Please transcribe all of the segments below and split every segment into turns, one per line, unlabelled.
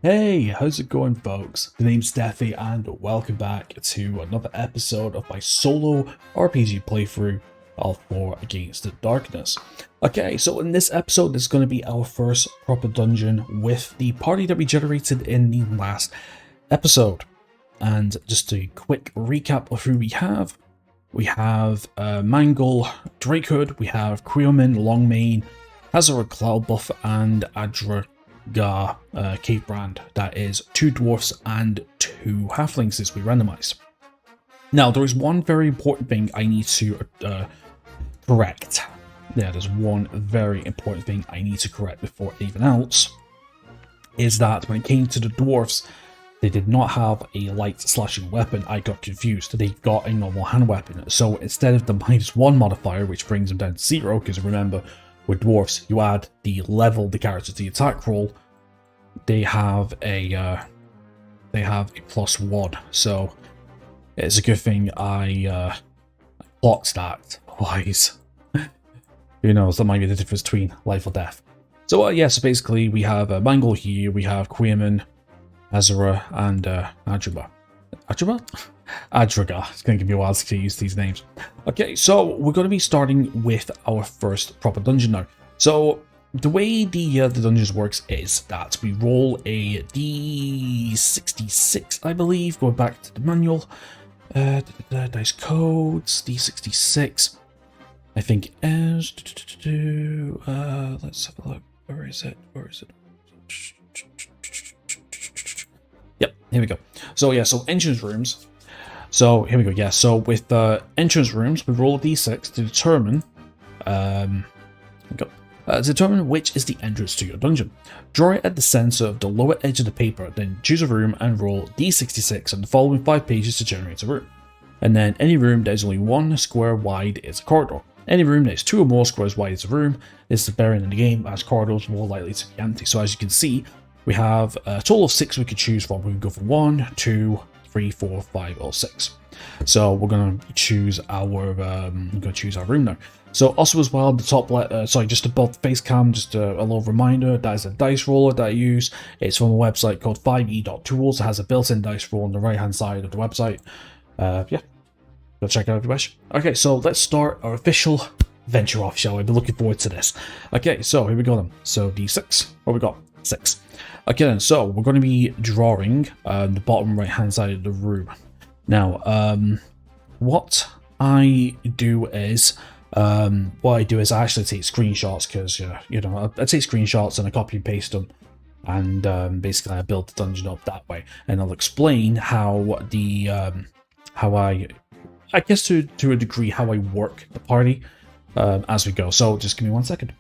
Hey, how's it going, folks? The name's Steffi, and welcome back to another episode of my solo RPG playthrough of War Against the Darkness. Okay, so in this episode, this is going to be our first proper dungeon with the party that we generated in the last episode. And just a quick recap of who we have. We have Mangle, Drakehood, we have Creoman, Longmane, Hazara Cloudbuff, and Adra Cave Brand. That is 2 dwarfs and 2 halflings as we randomize. Now, there is one very important thing I need to correct. Yeah, there's one very important thing I need to correct before anything else. Is that when it came to the dwarfs, they did not have a light slashing weapon. I got confused. They got a normal hand weapon. So instead of the -1 modifier, which brings them down to 0, because remember, with dwarfs, you add the level the character to the attack roll. They have a +1, so it's a good thing I clock stacked. Otherwise, who knows? That might be the difference between life or death. So yeah, so basically we have Mangle here, we have Queerman, Azura, and Adruba. Adraga. It's going to give me a while to use these names. Okay, so we're going to be starting with our first proper dungeon now. So the way the dungeons works is that we roll a D66, I believe, going back to the manual. Dice codes, D66, I think is... let's have a look. Where is it? Yep, here we go. So yeah, so entrance rooms. So here we go, yeah, so with entrance rooms, we roll a d6 to determine determine which is the entrance to your dungeon. Draw it at the center of the lower edge of the paper, then choose a room and roll d66 on the following 5 pages to generate a room. And then any room that is only 1 square wide is a corridor. Any room that is 2 or more squares wide is a room. This is the bearing in the game, as corridors are more likely to be empty. So as you can see, we have a total of 6 we could choose from. We can go for 1, 2, 3, 4, 5, or 6. So we're gonna choose our room now. So also as well, the top just above the face cam, just a little reminder, that is a dice roller that I use. It's from a website called 5e.tools. It has a built-in dice roll on the right hand side of the website. Yeah, go check it out if you wish. Okay, so let's start our official venture off, shall we? I've been looking forward to this. Okay, so here we go then. So d6, what we got? 6. Okay then, so we're going to be drawing the bottom right hand side of the room. Now, what I do is I actually take screenshots, because I take screenshots and I copy and paste them, and basically I build the dungeon up that way, and I'll explain how the I guess to a degree how I work the party as we go. So just give me 1 second.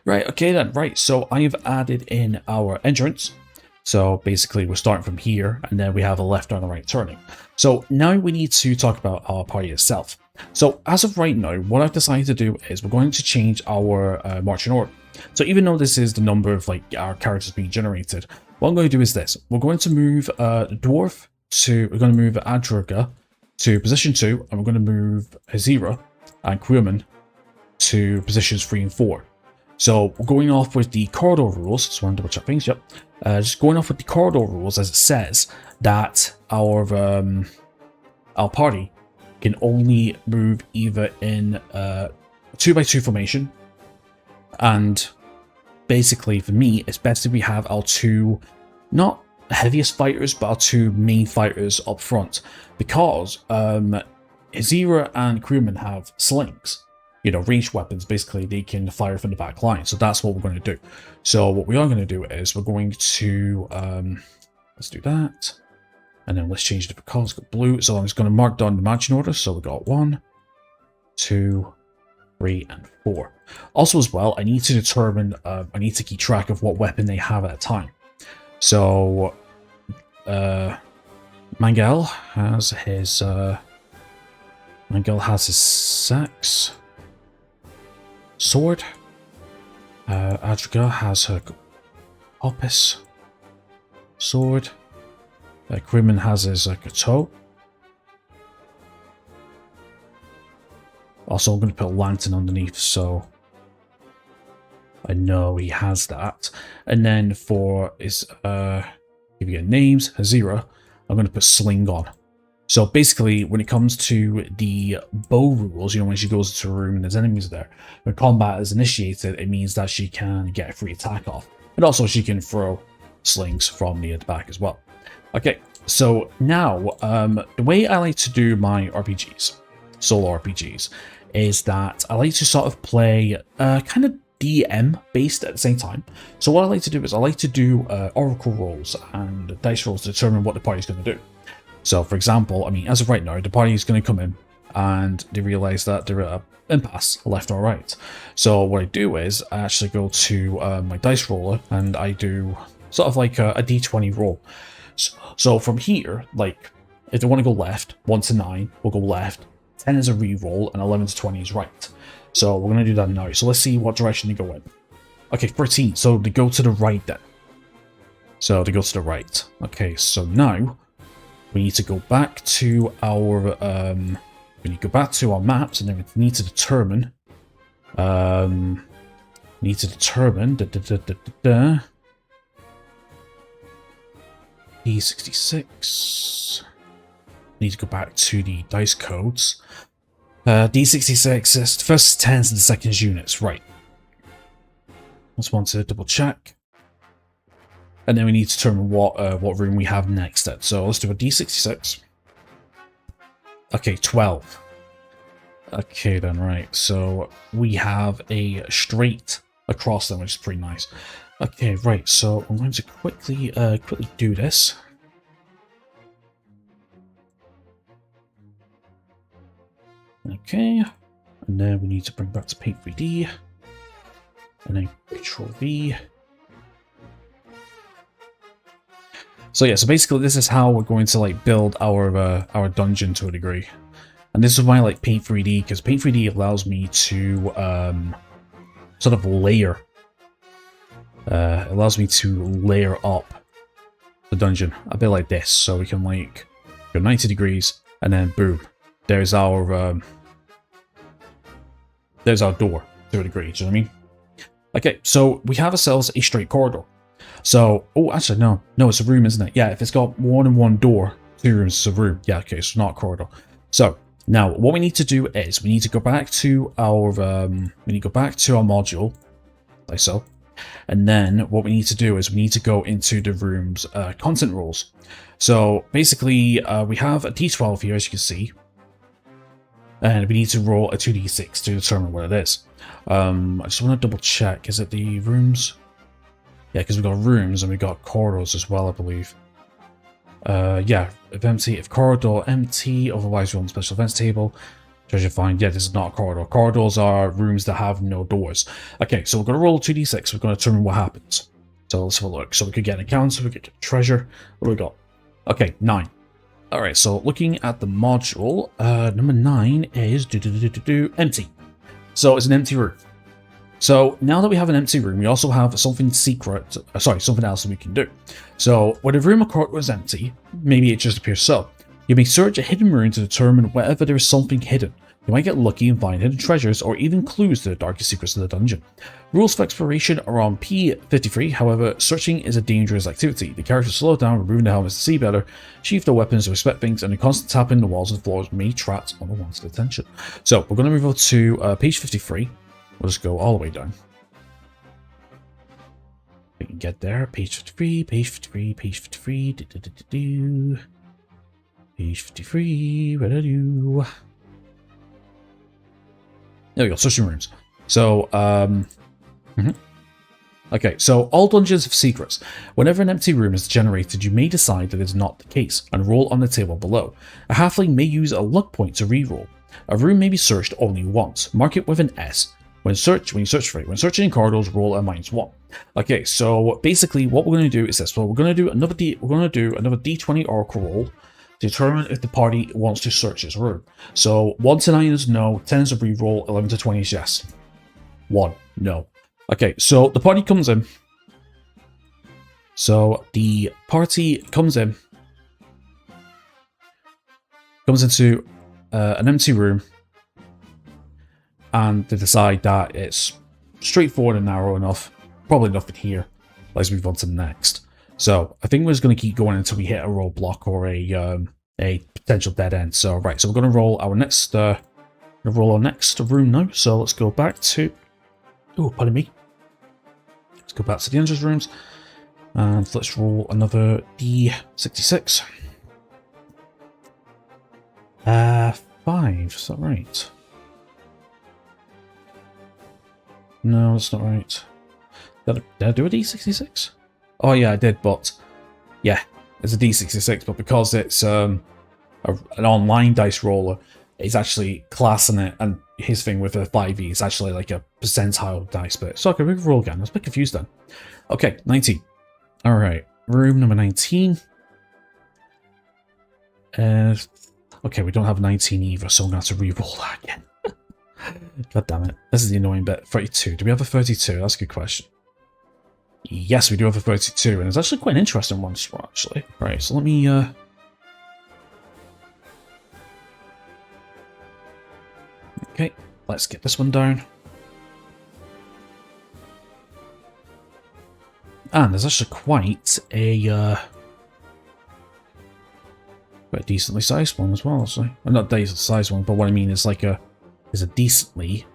Right, okay then, right, so I have added in our entrance. So basically we're starting from here, and then we have a left and a right turning. So now we need to talk about our party itself. So as of right now, what I've decided to do is we're going to change our marching order. So even though this is the number of our characters being generated, what I'm going to do is this. We're going to move Dwarf we're going to move Adruga to position 2, and we're going to move Hazira and Queerman to positions 3 and 4. So we're going off with the corridor rules. So I'm double check things. Yep. Just going off with the corridor rules, as it says that our party can only move either in 2x2 formation, and basically for me, it's best if we have our 2 not heaviest fighters, but our 2 main fighters up front, because Hazira and Crewman have slings. Ranged weapons, basically, they can fire from the back line. So that's what we're going to do. So what we are going to do is we're going to, let's do that. And then let's change the colors, got blue. So I'm just going to mark down the marching order. So we got 1, 2, 3, and 4. Also as well, I need to determine, I need to keep track of what weapon they have at a time. So, Mangal has his sax. Sword. Adriga has her Opus sword. Quimman has his Gateau. Also, I'm going to put a lantern underneath, so I know he has that. And then for his If you get names, Hazira, I'm going to put Sling on. So basically, when it comes to the bow rules, when she goes into a room and there's enemies there, when combat is initiated, it means that she can get a free attack off. And also she can throw slings from near the back as well. Okay, so now, the way I like to do my RPGs, solo RPGs, is that I like to sort of play kind of DM based at the same time. So what I like to do is I like to do oracle rolls and dice rolls to determine what the party's going to do. So, for example, I mean, as of right now, the party is going to come in and they realize that they're at an impasse, left or right. So what I do is I actually go to my dice roller and I do sort of like a d20 roll. So from here, like, if they want to go left, 1 to 9 will go left, 10 is a re-roll, and 11 to 20 is right. So we're going to do that now. So let's see what direction they go in. Okay, 13. So they go to the right then. So they go to the right. Okay, so now we need to go back to our maps, and then we need to determine D66. Need to go back to the dice codes. D66 is the first 10s and the second units, right? Just want to double check. And then we need to determine what room we have next then. So let's do a D66. Okay, 12. Okay then, right. So we have a straight across them, which is pretty nice. Okay, right. So I'm going to quickly do this. Okay, and then we need to bring back to Paint 3D, and then Control V. So yeah, so basically this is how we're going to like build our dungeon to a degree, and this is why I like Paint 3D, because Paint 3D allows me to sort of layer. It allows me to layer up the dungeon a bit like this, so we can like go 90 degrees, and then boom, there's our door to a degree. Do you know what I mean? Okay, so we have ourselves a straight corridor. So, oh, actually, no, it's a room, isn't it? Yeah, if it's got more than one door, 2 rooms, it's a room. Yeah, okay, so not a corridor. So now, what we need to do is we need to go back to our module, like so. And then what we need to do is we need to go into the room's content rules. So basically, we have a D12 here, as you can see. And we need to roll a 2d6 to determine what it is. I just want to double check. Is it the rooms? Yeah, because we've got rooms and we've got corridors as well, I believe. Yeah, if corridor empty, otherwise you're on the special events table. Treasure find. Yeah, this is not a corridor. Corridors are rooms that have no doors. Okay, so we're going to roll 2d6. We're going to determine what happens. So let's have a look. So we could get an encounter, we could get treasure. What do we got? Okay, 9. Alright, so looking at the module, number 9 is empty. So it's an empty room. So now that we have an empty room, we also have something secret, something else that we can do. So when a room or corridor is empty, maybe it just appears so. You may search a hidden room to determine whether there is something hidden. You might get lucky and find hidden treasures or even clues to the darkest secrets of the dungeon. Rules for exploration are on P53, however, searching is a dangerous activity. The characters slow down, removing the helmets to see better, sheath their weapons to respect things, and the constant tapping the walls and floors may attract unwanted attention. So we're going to move over to page 53. We'll just go all the way down. We can get there. Page 53, page 53, page 53. Page 53, where are you? There we go, searching rooms. So, okay, so all dungeons have secrets. Whenever an empty room is generated, you may decide that it's not the case, and roll on the table below. A halfling may use a luck point to reroll. A room may be searched only once. Mark it with an S. When you search for it. When searching in corridors, roll a -1. Okay, so basically what we're going to do is this. Well, we're going to do another D20 oracle roll to determine if the party wants to search this room. So 1 to 9 is no, 10 is a reroll, 11 to 20 is yes. 1, no. Okay, so the party comes in. So the party comes into an empty room, and they decide that it's straightforward and narrow enough, probably enough in here. Let's move on to the next. So I think we're just going to keep going until we hit a roadblock or a potential dead end. So right, so we're going to roll our next room now. So let's go back to, oh, pardon me. Let's go back to the entrance rooms and let's roll another D66. 5, is that right? No, that's not right. Did I do a D66? Oh yeah, I did, but yeah, it's a D66, but because it's an online dice roller, it's actually classing it, and his thing with a 5e is actually like a percentile dice, but so okay, we can roll again. I was a bit confused then. Okay, 19. Alright, room number 19. Okay, we don't have 19 either, so I'm going to have to re-roll that again. God damn it. This is the annoying bit. 32. Do we have a 32? That's a good question. Yes, we do have a 32, and it's actually quite an interesting one, actually. Right, so let me, okay, let's get this one down. And there's actually quite a decently sized one as well, so not decently sized one, but what I mean is like is a decently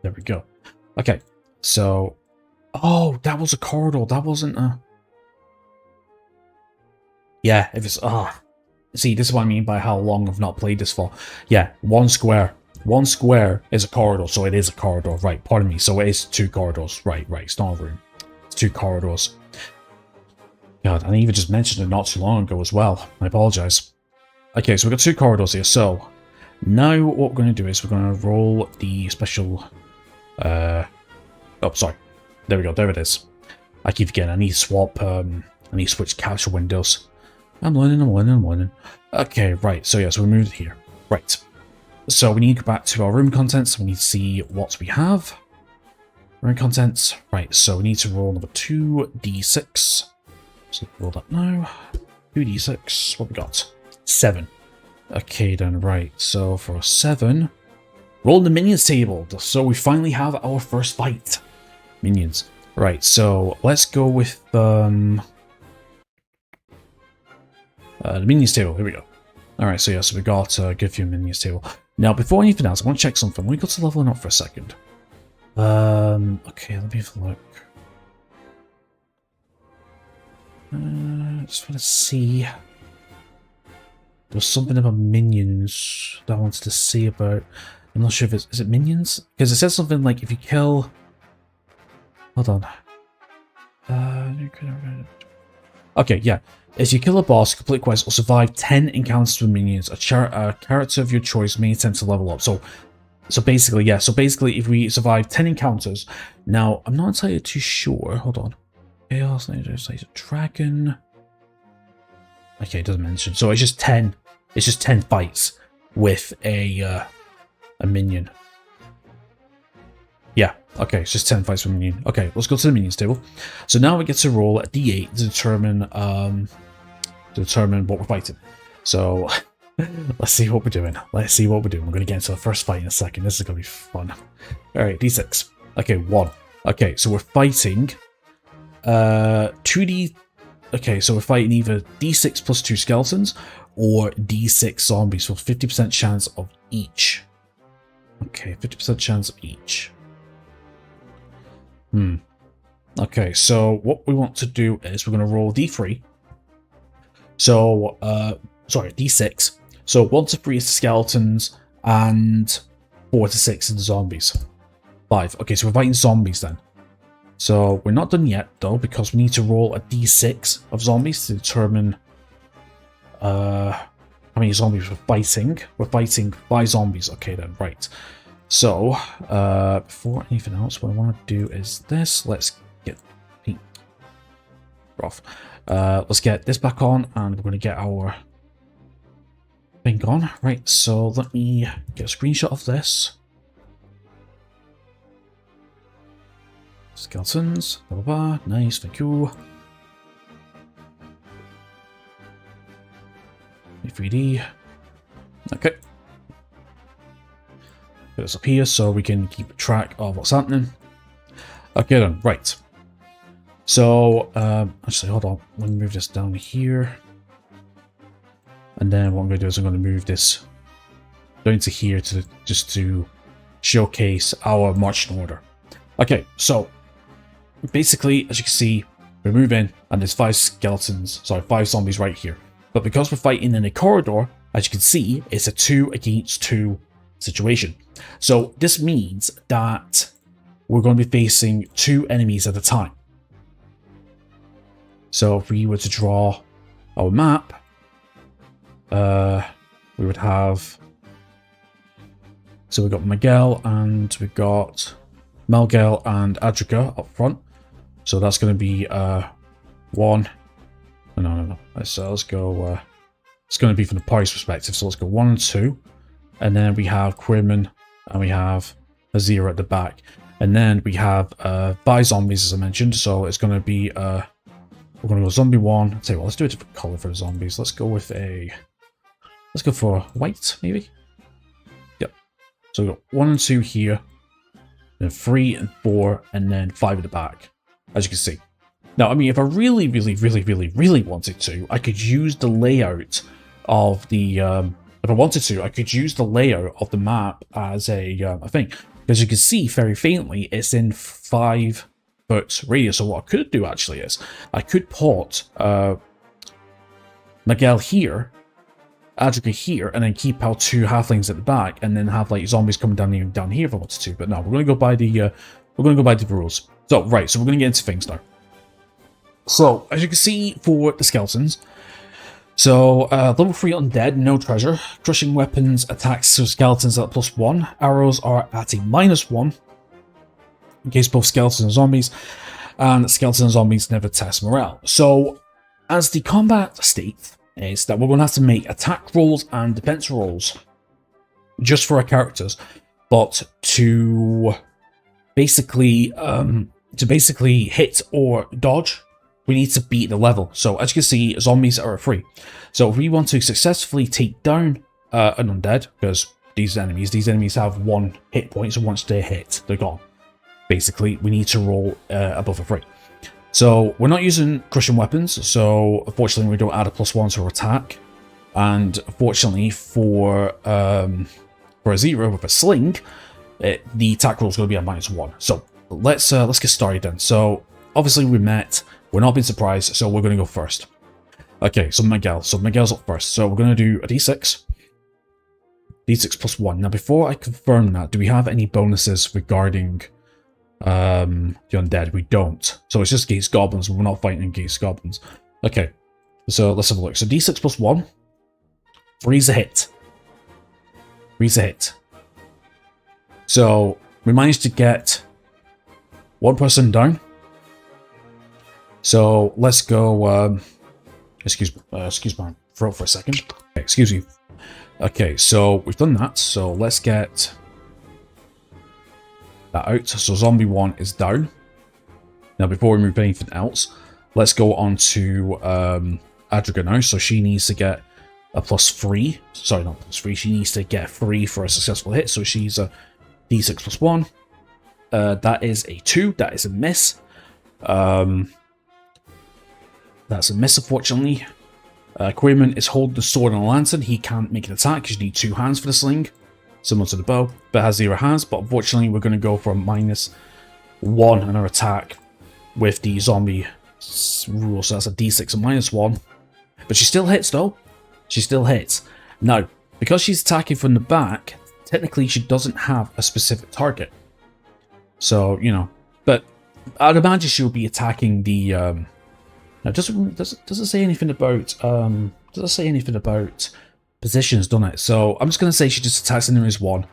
there we go. Okay, so oh, that was a corridor, that wasn't a, yeah, if it's see, this is what I mean by how long I've not played this for. Yeah, one square is a corridor, so it is a corridor, right, pardon me, so it is 2 corridors, right, it's not a room, it's 2 corridors. God, I even just mentioned it not too long ago as well, I apologise. Okay, so we've got 2 corridors here, so now what we're going to do is we're going to roll the special, oh, sorry, there we go, there it is. I keep forgetting, I need to swap, I need to switch capture windows. I'm learning. Okay, right, so yeah, so we moved here, right. So we need to go back to our room contents. We need to see what we have. Room contents. Right, so we need to roll another 2d6. So roll that now. 2d6. What we got? 7. Okay, then, right. So for 7, roll the minions table. So we finally have our first fight. Minions. Right, so let's go with the minions table. Here we go. Alright, so yeah, so we got a good few minions table. Now, before anything else, I want to check something. Let me go to leveling up for a second. Okay, let me have a look. Just want to see. There's something about minions that I wanted to see about. I'm not sure if it's... Is it minions? Because it says something like if you kill... Hold on. Okay, yeah. If you kill a boss, complete quest, or survive 10 encounters with minions, a character of your choice may attempt to level up. So basically, yeah. So basically, if we survive 10 encounters, now I'm not entirely too sure. Hold on. Chaos, Dragon. Okay, it doesn't mention. So it's just 10. It's just 10 fights with a minion. Yeah. Okay, it's just 10 fights with a minion. Okay, let's go to the minions table. So now we get to roll a d8 to determine what we're fighting. So let's see what we're doing. We're going to get into the first fight in a second. This is going to be fun. Alright, d6. Okay, 1. Okay, so we're fighting 2d... Okay, so we're fighting either d6 plus 2 skeletons or d6 zombies with 50% chance of each. Okay, 50% chance of each. Okay, so what we want to do is we're going to roll d3. So, sorry, d6. So 1 to 3 is the skeletons, and 4 to 6 is the zombies. 5. Okay, so we're fighting zombies then. So we're not done yet, though, because we need to roll a d6 of zombies to determine how many zombies we're fighting. We're fighting 5 zombies. Okay, then, right. So, before anything else, what I want to do is this. Let's get off. Let's get this back on, and we're going to get our thing on. Right, so let me get a screenshot of this. Skeletons, blah, blah, blah. Nice, thank you. 3D. Okay. put this up here so we can keep track of what's happening. Okay then, right. So, actually, hold on. Let me move this down here. And then what I'm going to do is I'm going to move this down to here just to showcase our marching order. Okay, so basically, as you can see, we move in and there's 5 zombies right here. But because we're fighting in a corridor, as you can see, it's a 2 against 2 situation. So this means that we're going to be facing 2 enemies at a time. So if we were to draw our map, we would have, so we've got Miguel and we've got Melgel and Adrica up front. So that's going to be one. No. Let's go. It's going to be from the party's perspective. So let's go 1 and 2, and then we have Quirman and we have Azira at the back, and then we have 5 zombies as I mentioned. So it's going to be we're going to go zombie 1. I'll tell you what, let's do a different color for the zombies. Let's go for white maybe. Yep. So we've got 1 and 2 here, then 3 and 4, and then 5 at the back, as you can see. Now, I mean, if I really wanted to, I could use the layout of the, if I wanted to, I could use the layout of the map as a thing. Because you can see very faintly, it's in 5 foot radius. So what I could do actually is, I could put Miguel here, Adrica here, and then keep our 2 halflings at the back, and then have like zombies coming down here if I wanted to. But no, we're going to go by the rules. So right, so we're going to get into things now. So, as you can see for the skeletons, so level 3 undead, no treasure. Crushing weapons attacks so skeletons at +1. Arrows are at a -1. In case both skeletons and zombies. And skeletons and zombies never test morale. So, as the combat state is that we're going to have to make attack rolls and defense rolls just for our characters, but to basically hit or dodge, we need to beat the level. So as you can see, zombies are free. So if we want to successfully take down an undead, because these enemies have 1 hit point, so once they're hit, they're gone. Basically, we need to roll above a 3. So we're not using crushing weapons, so unfortunately we don't add a +1 to our attack. And fortunately for a 0 with a sling, the attack roll is going to be a -1. So let's get started then. So obviously we met. We're not being surprised, so we're going to go first. Okay, so Miguel. So Miguel's up first. So we're going to do a d6. D6 +1. Now, before I confirm that, do we have any bonuses regarding the undead? We don't. So it's just against goblins. We're not fighting against goblins. Okay, so let's have a look. So d6 +1. 3's a hit. 3's a hit. So we managed to get 1 person down. So let's go, excuse my throat for a second. Okay, excuse me. Okay, so we've done that. So let's get that out. So zombie 1 is down. Now before we move anything else, let's go on to Adrica now. So she needs to get a +3. Sorry, not +3. She needs to get 3 for a successful hit. So she's a d6 +1. That is a 2. That is a miss. That's a miss, unfortunately. Quayman is holding the sword and a lantern. He can't make an attack because you need 2 hands for the sling, similar to the bow, but has 0 hands. But unfortunately, we're going to go for a -1 on our attack with the zombie rule. So that's a d6 and -1. But she still hits, though. She still hits. Now, because she's attacking from the back, technically she doesn't have a specific target. So, you know, but I'd imagine she'll be attacking the... Now, does it say anything about positions, doesn't it? So I'm just going to say she just attacks enemies 1.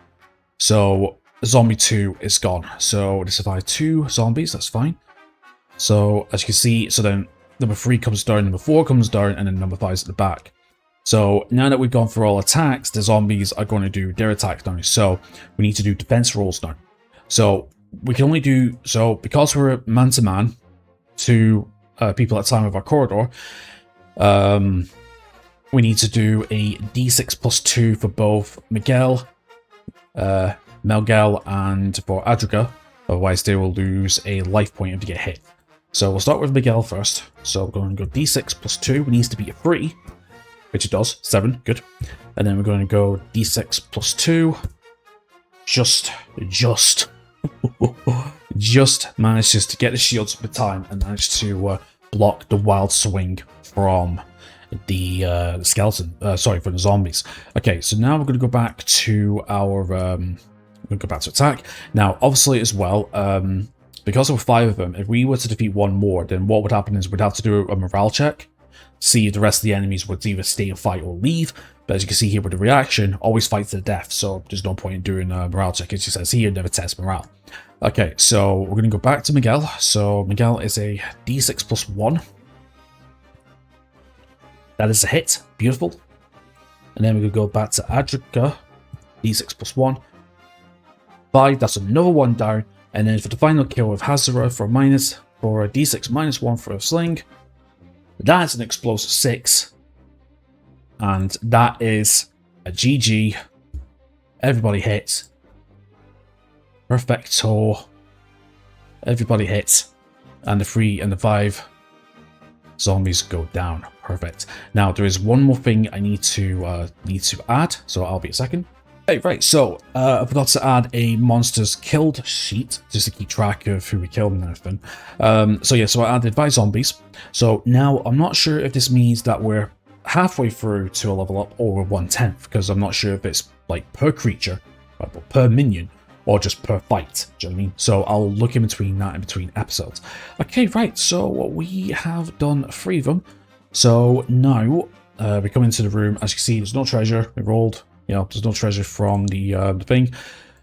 So zombie 2 is gone. So they survive 2 zombies, that's fine. So as you can see, so then number 3 comes down, number 4 comes down, and then number 5 is at the back. So now that we've gone for all attacks, the zombies are going to do their attacks now. So we need to do defense rolls now. So we can only do, so because we're man-to-man, 2 people at a time of our corridor, we need to do a d6 +2 for both Miguel, Melgel and for Adrica, otherwise they will lose a life point if they get hit. So we'll start with Miguel first. So we're going to go d6 plus 2, it needs to be a 3, which it does, 7, good. And then we're going to go d6 plus 2, just manages to get the shields up in time and managed to block the wild swing from the skeleton, from the zombies. Okay, so now we're going to go back to our, we're going to go back to attack. Now, obviously as well, because there were 5 of them, if we were to defeat one more, then what would happen is we'd have to do a morale check, see if the rest of the enemies would either stay and fight or leave. But as you can see here with the reaction, always fight to the death, so there's no point in doing a morale check. As it says here, never test morale. Okay, so we're going to go back to Miguel. So Miguel is a d6 plus 1. That is a hit. Beautiful. And then we're going to go back to Adrica. d6 plus 1. 5. That's another 1 down. And then for the final kill with Hazara for a d6 minus 1 for a sling. That's an explosive 6. And that is a GG. Everybody hits. Perfecto. Everybody hits. And the 3 and the 5 zombies go down. Perfect. Now there is one more thing I need to add, so I'll be a second. Hey, right, so I forgot to add a monsters killed sheet just to keep track of who we killed and everything. So I added 5 zombies. So now I'm not sure if this means that we're halfway through to a level up or we're 1/10, because I'm not sure if it's like per creature, per minion, or just per fight. Do you know what I mean? So I'll look in between that in between episodes. Okay, right, so we have done 3 of them. So now we come into the room. As you can see, there's no treasure. We rolled. You know, there's no treasure from the thing.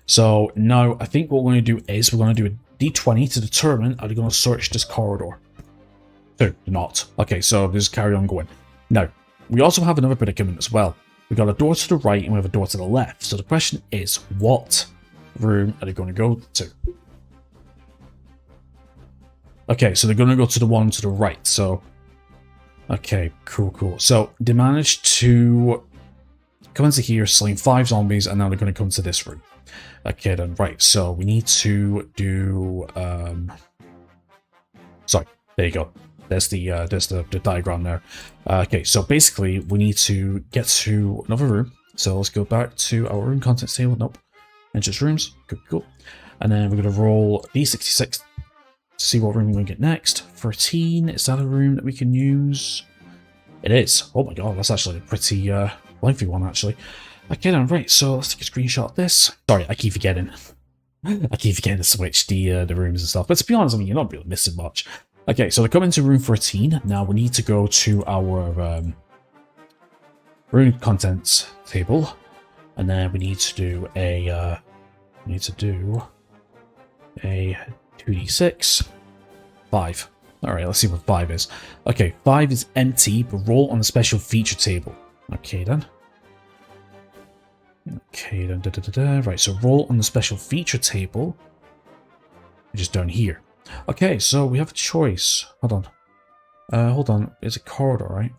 So now I think what we're going to do is we're going to do a d20 to determine are they going to search this corridor. No, not. Okay, so just carry on going. Now, we also have another predicament as well. We've got a door to the right and we have a door to the left. So the question is, what room are they going to go to? Okay, so they're going to go to the one to the right. So, okay, cool. So they managed to come into here, slaying 5 zombies, and now they're going to come to this room. Okay, then, right. So we need to do. Sorry, there you go. There's the diagram there. Okay, so basically we need to get to another room. So let's go back to our room contents table. Nope, entrance rooms. Cool. And then we're going to roll d66 to see what room we're going to get next. 13. Is that a room that we can use? It is. Oh my god, that's actually a pretty lengthy one actually. Okay, then, right. So let's take a screenshot of this. Sorry, I keep forgetting. I keep forgetting to switch the rooms and stuff. But to be honest, I mean, you're not really missing much. Okay, so they come into room 13. Now we need to go to our room contents table, and then we need to do a 2d6 5. All right, let's see what 5 is. Okay, 5 is empty, but roll on the special feature table. Okay then. Right, so roll on the special feature table, which is down here. Okay, so we have a choice. Hold on. It's a corridor, right?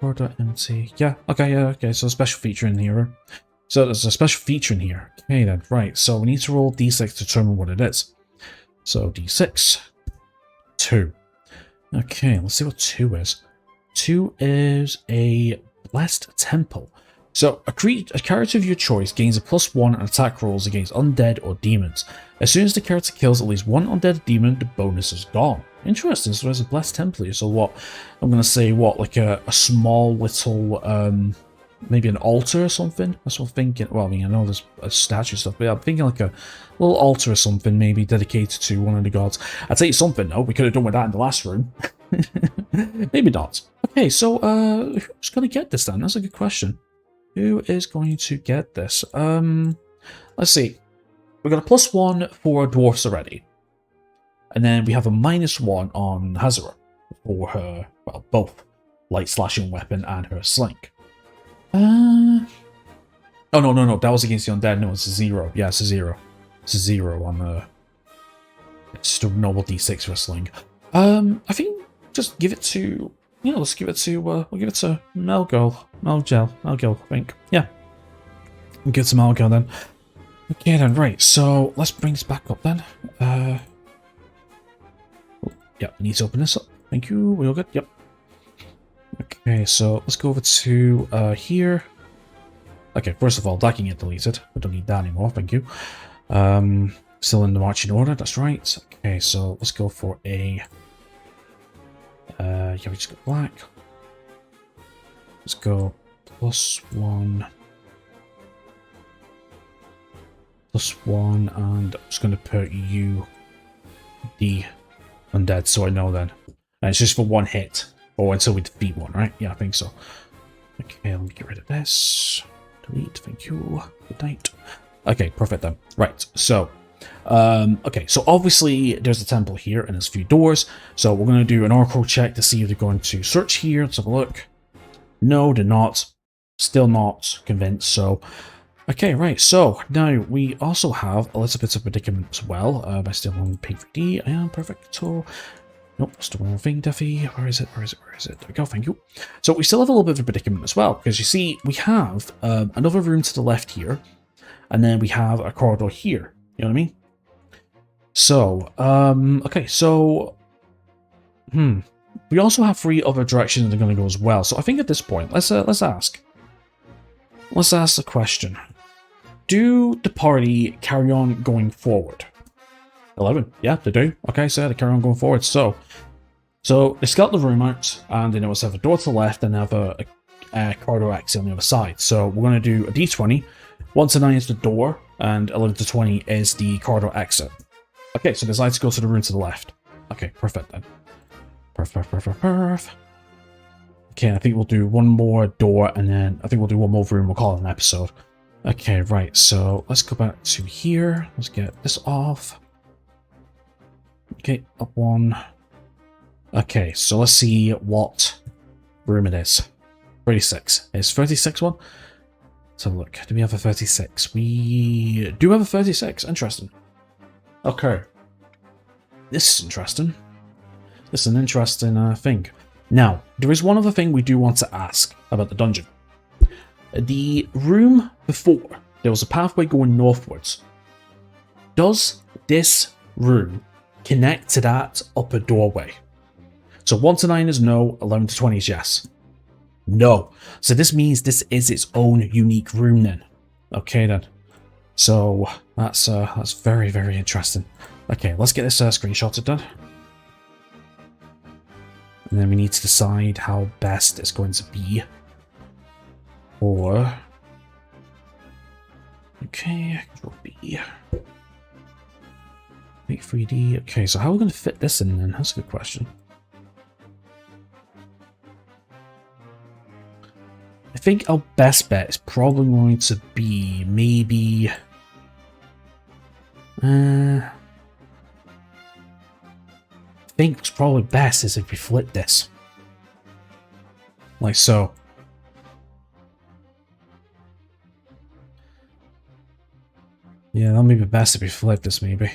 Corridor empty. Yeah, okay, so a special feature in here. So there's a special feature in here. Okay then, right, so we need to roll d6 to determine what it is. So d6, 2. Okay, let's see what 2 is. 2 is a blessed temple. So, a character of your choice gains a +1 on attack rolls against undead or demons. As soon as the character kills at least one undead demon, the bonus is gone. Interesting, so there's a blessed temple here. So what, I'm going to say, what, like a small little, maybe an altar or something? That's what I'm thinking. Well, I mean, I know there's a statue stuff, but yeah, I'm thinking like a little altar or something, maybe dedicated to one of the gods. I'll tell you something, though, we could have done with that in the last room. Maybe not. Okay, so, who's going to get this then? That's a good question. Who is going to get this? Let's see. We've got a +1 for dwarfs already. And then we have a -1 on Hazara for her, well, both light slashing weapon and her sling. Oh, no. That was against the undead. No, it's a 0. Yeah, it's a 0. It's a 0 on the... It's just a normal d6 for a sling. I think just give it to... Yeah, let's give it to, we'll give it to Melgel, I think. Yeah. We'll give it to Melgel then. Okay then, right, so let's bring this back up then. Yeah, I need to open this up. Thank you, we all good? Yep. Okay, so let's go over to here. Okay, first of all, that can get deleted. We don't need that anymore, thank you. Still in the marching order, that's right. Okay, so let's go for a... yeah, we just got black. Let's go +1. +1, and I'm just going to put you the undead, so I know then. And it's just for one hit, or until we defeat one, right? Yeah, I think so. Okay, let me get rid of this. Delete, thank you. Good night. Okay, perfect then. Right, so... okay, so obviously there's a temple here and there's a few doors. So we're going to do an oracle check to see if they're going to search here. Let's have a look. No, they're not. Still not convinced, so... Okay, right, so now we also have a little bit of predicament as well. By still on page 3D. I am perfect. So, nope, still one thing, Duffy. Where is it? Where is it? Where is it? There we go, thank you. So we still have a little bit of a predicament as well, because you see, we have another room to the left here, and then we have a corridor here. You know what I mean? So, okay, so, we also have 3 other directions that are going to go as well. So I think at this point, let's ask. Let's ask the question. Do the party carry on going forward? 11. Yeah, they do. Okay, so they carry on going forward. So they scout the room out, and they notice they have a door to the left and they have a corridor exit on the other side. So we're going to do a d20. 1 to 9 is the door, and 11 to 20 is the corridor exit. Okay, so they decide to go to the room to the left. Okay, perfect then. Perf. Okay, I think we'll do one more door, and then I think we'll do one more room. We'll call it an episode. Okay, right, so let's go back to here. Let's get this off. Okay, up 1. Okay, so let's see what room it is. 36. Is 36 one? Let's have a look. Do we have a 36? We do have a 36. Interesting. Okay. This is interesting. This is an interesting thing. Now, there is one other thing we do want to ask about the dungeon. The room before, there was a pathway going northwards. Does this room connect to that upper doorway? So 1 to 9 is no, 11 to 20 is yes. No. So this means this is its own unique room then. Okay then. So that's very, very interesting. Okay, let's get this screenshotted done. And then we need to decide how best it's going to be. Or... Okay, Control B. Make 3D. Okay, so how are we going to fit this in then? That's a good question. I think our best bet is probably going to be maybe... I think what's probably best is if we flip this. Like so. Yeah, that may be best if we flip this, maybe.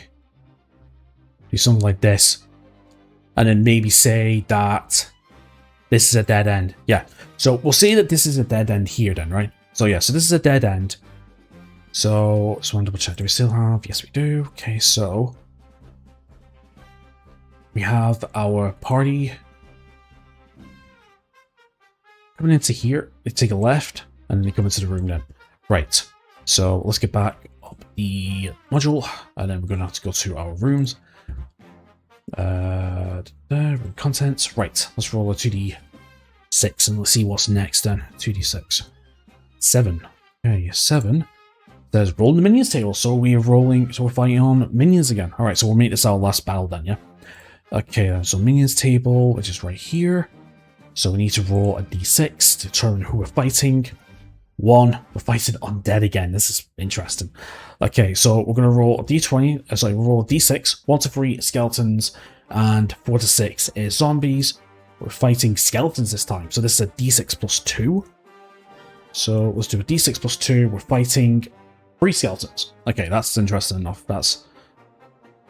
Do something like this. And then maybe say that this is a dead end. Yeah, so we'll say that this is a dead end here then, right? So yeah, so this is a dead end. So, just want to double check. Do we still have? Yes, we do. Okay, so... we have our party coming into here. They take a left, and then they come into the room then. Right, so let's get back up the module, and then we're going to have to go to our rooms. Room contents. Right, let's roll a 2d6, and let's see what's next then. 2d6. 7. Okay, 7. There's roll the minions table, so we're rolling, so we're fighting on minions again. Alright, so we'll make this our last battle then, yeah? Okay, so minions table, which is right here. So we need to roll a d6 to determine who we're fighting. 1, we're fighting undead again. This is interesting. Okay, so we're going to roll a d20, sorry, we'll roll a d6. 1 to 3 skeletons, and 4 to 6 is zombies. We're fighting skeletons this time, so this is a d6 plus 2. So let's do a d6 plus 2. We're fighting 3 skeletons. Okay, that's interesting enough. That's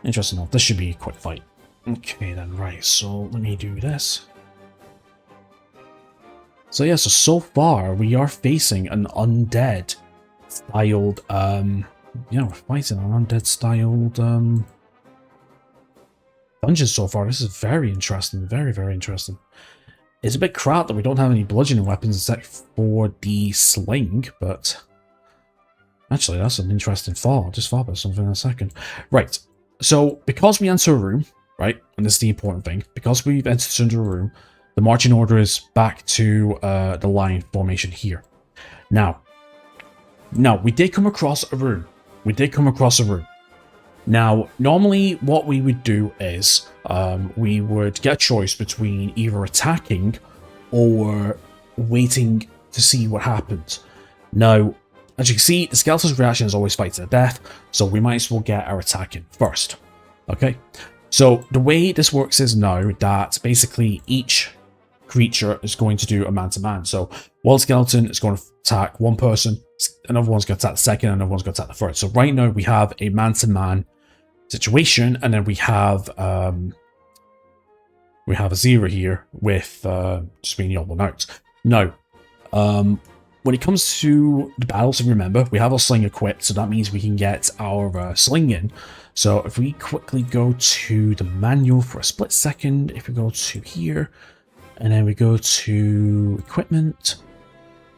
interesting enough. This should be a quick fight. Okay then, right, so let me do this. So yeah, so far we are facing an undead styled yeah, we're fighting an undead-styled dungeon so far. This is very interesting. Very, very interesting. It's a bit crap that we don't have any bludgeoning weapons except for the sling, but actually, that's an interesting thought. I just thought about something in a second. Right, so because we enter a room, right, and this is the important thing, because we've entered into a room, the marching order is back to the line formation here. Now, we did come across a room. Now, normally what we would do is we would get a choice between either attacking or waiting to see what happens. Now, as you can see, the skeleton's reaction is always fight to the death, so we might as well get our attack in first. Okay, so the way this works is now that basically each creature is going to do a man-to-man. So one skeleton is going to attack one person, another one's going to attack the second, and another one's going to attack the third. So right now we have a man-to-man situation, and then we have a zero here with just being the odd one out. Now, when it comes to the battles, remember, we have our sling equipped, so that means we can get our sling in. So if we quickly go to the manual for a split second, if we go to here, and then we go to equipment,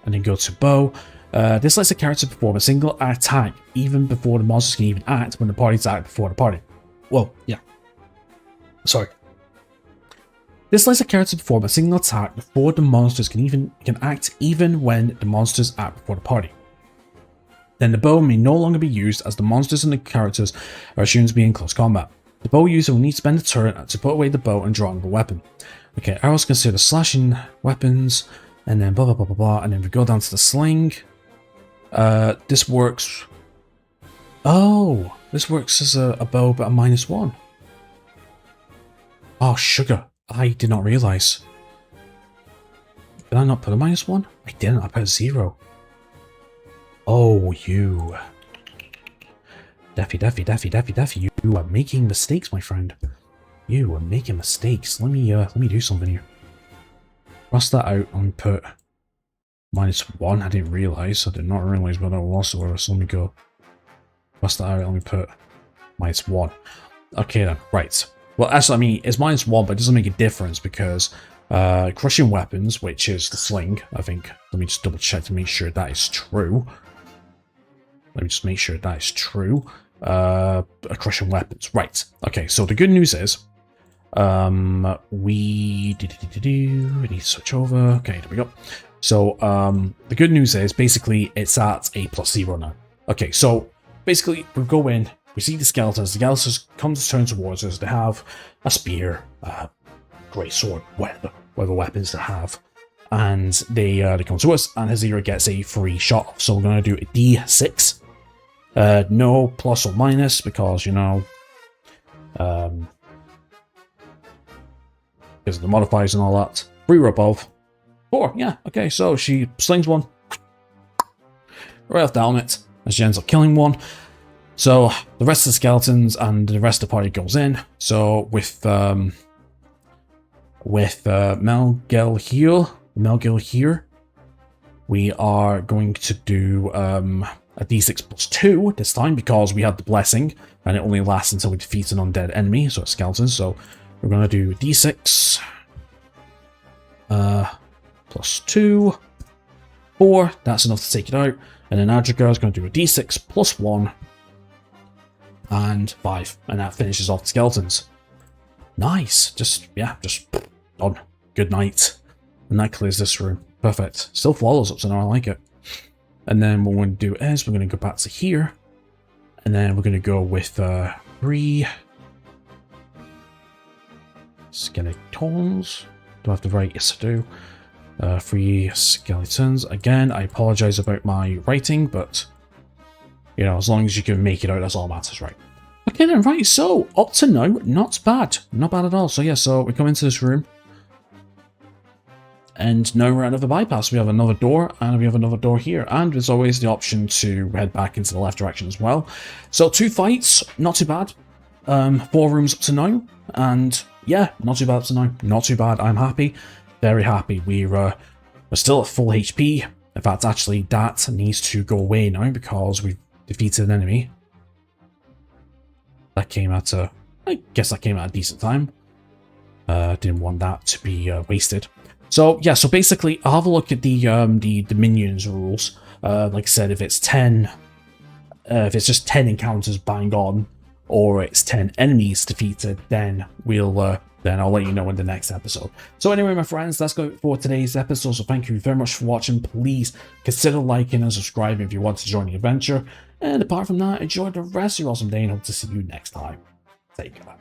and then go to bow, this lets the character perform a single attack even before the monsters can even act when the party's act before the party. Well, yeah. Sorry. This lets the character perform a single attack before the monsters can act even when the monsters act before the party. Then the bow may no longer be used as the monsters and the characters are assumed to be in close combat. The bow user will need to spend a turn to put away the bow and draw another weapon. Okay, arrows consider slashing weapons, and then blah blah blah blah blah, and then we go down to the sling. This works. Oh, this works as a bow, but a -1. Oh, sugar. I did not realize. Did I not put a -1? I didn't. I put a 0. Oh, you. Daffy. You are making mistakes, my friend. You are making mistakes. Let me do something here. Cross that out and put -1. I didn't realize. I did not realize what that was whatsoever. So let me go. Cross that out. Let me put -1. Okay then. Right. Well, actually, I mean, it's -1, but it doesn't make a difference because crushing weapons, which is the sling, I think. Let me just double check to make sure that is true. Crushing weapons. Right. Okay, so the good news is we need to switch over. Okay, there we go. So the good news is basically it's at a +0 now. Okay, so basically we go in, we see the skeletons come to turn towards us. They have a spear, great sword, whatever weapons they have, and they come to us, and Hazira gets a free shot. So we're gonna do a D6. No plus or minus because you know, because of the modifiers and all that. 3 or above. 4, yeah, okay, so she slings one right off the helmet, and she ends up killing one. So the rest of the skeletons and the rest of the party goes in. So with Melgil here, we are going to do a D6 +2 this time because we had the blessing, and it only lasts until we defeat an undead enemy, so it's skeletons. So we're going to do D6 +2, 4. That's enough to take it out. And then Adriga is going to do a D6 +1 and 5, and that finishes off the skeletons. Nice. Just done. Good night. And that clears this room. Perfect. Still flawless up to now. I like it. And then what we're going to do is we're going to go back to here, and then we're going to go with 3 skeletons. Do I have to write? Yes, I do. 3 skeletons. Again, I apologize about my writing, but you know, as long as you can make it out, that's all that matters, right? Okay then, right, so up to now, not bad. Not bad at all. So yeah, so we come into this room, and now we're out of the bypass. We have another door, and we have another door here, and there's always the option to head back into the left direction as well. So 2 fights, not too bad. 4 rooms up to now, and yeah, not too bad up to now. Not too bad. I'm happy, very happy. We're still at full HP. In fact, actually, that needs to go away now because we've defeated an enemy. That came at a, I guess that came at a decent time. Didn't want that to be wasted. So yeah, so basically I'll have a look at the minions rules. Like I said, if it's 10, if it's just 10 encounters bang on, or it's 10 enemies defeated, then then I'll let you know in the next episode. So anyway, my friends, that's going for today's episode. So thank you very much for watching. Please consider liking and subscribing if you want to join the adventure. And apart from that, enjoy the rest of your awesome day and hope to see you next time. Take care.